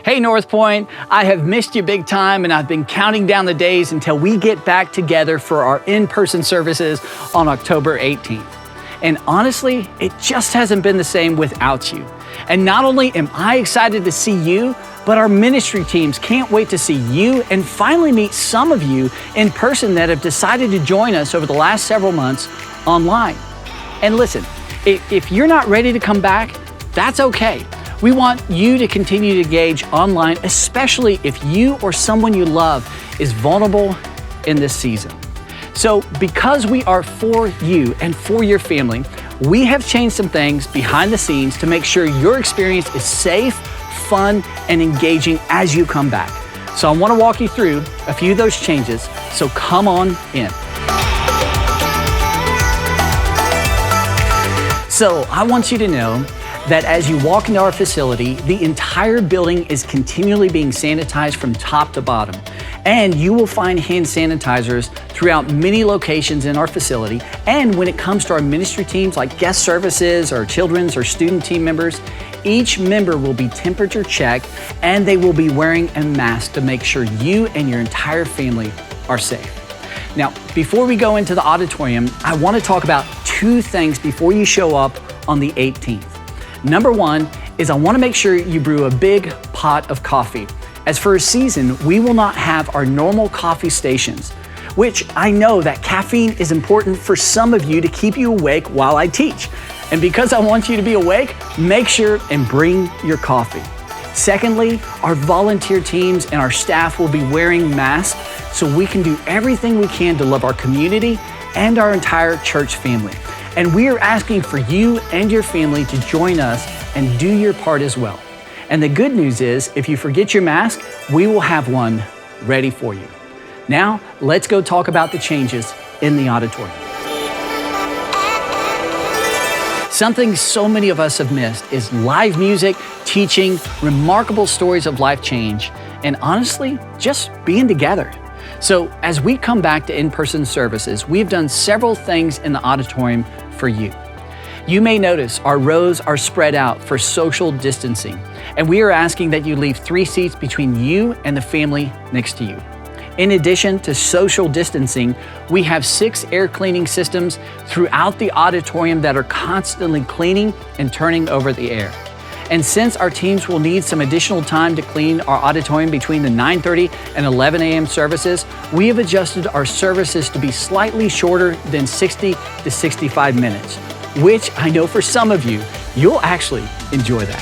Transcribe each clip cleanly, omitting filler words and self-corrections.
Hey North Point, I have missed you big time and I've been counting down the days until we get back together for our in-person services on October 18th. And honestly, it just hasn't been the same without you. And not only am I excited to see you, but our ministry teams can't wait to see you and finally meet some of you in person that have decided to join us over the last several months online. And listen, if you're not ready to come back, that's okay. We want you to continue to engage online, especially if you or someone you love is vulnerable in this season. So because we are for you and for your family, we have changed some things behind the scenes to make sure your experience is safe, fun, and engaging as you come back. So I want to walk you through a few of those changes, so come on in. So I want you to know that as you walk into our facility, the entire building is continually being sanitized from top to bottom. And you will find hand sanitizers throughout many locations in our facility. And when it comes to our ministry teams like guest services or children's or student team members, each member will be temperature checked and they will be wearing a mask to make sure you and your entire family are safe. Now, before we go into the auditorium, I want to talk about two things before you show up on the 18th. Number one is I want to make sure you brew a big pot of coffee. As for a season, we will not have our normal coffee stations, which I know that caffeine is important for some of you to keep you awake while I teach. And because I want you to be awake, make sure and bring your coffee. Secondly, our volunteer teams and our staff will be wearing masks so we can do everything we can to love our community and our entire church family. And we are asking for you and your family to join us and do your part as well. And the good news is, if you forget your mask, we will have one ready for you. Now, let's go talk about the changes in the auditorium. Something so many of us have missed is live music, teaching, remarkable stories of life change, and honestly, just being together. So as we come back to in-person services, we've done several things in the auditorium for you. You may notice our rows are spread out for social distancing, and we are asking that you leave 3 seats between you and the family next to you. In addition to social distancing, we have 6 air cleaning systems throughout the auditorium that are constantly cleaning and turning over the air. And since our teams will need some additional time to clean our auditorium between the 9:30 and 11 a.m. services, we have adjusted our services to be slightly shorter than 60 to 65 minutes, which I know for some of you, you'll actually enjoy that.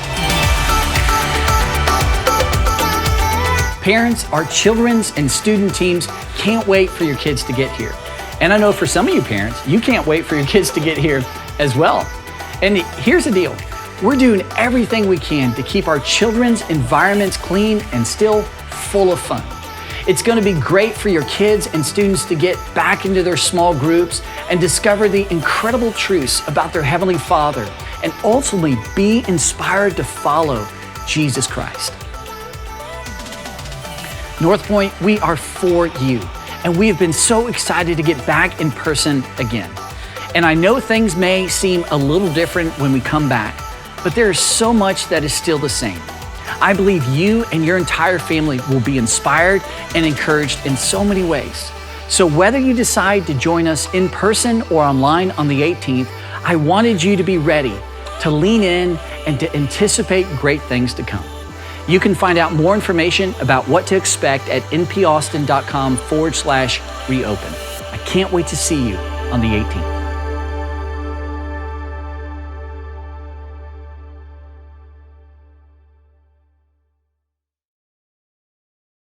Parents, our children's and student teams can't wait for your kids to get here. And I know for some of you parents, you can't wait for your kids to get here as well. And here's the deal. We're doing everything we can to keep our children's environments clean and still full of fun. It's going to be great for your kids and students to get back into their small groups and discover the incredible truths about their Heavenly Father and ultimately be inspired to follow Jesus Christ. North Point, we are for you, and we have been so excited to get back in person again. And I know things may seem a little different when we come back, but there is so much that is still the same. I believe you and your entire family will be inspired and encouraged in so many ways. So whether you decide to join us in person or online on the 18th, I wanted you to be ready to lean in and to anticipate great things to come. You can find out more information about what to expect at npaustin.com/reopen. I can't wait to see you on the 18th.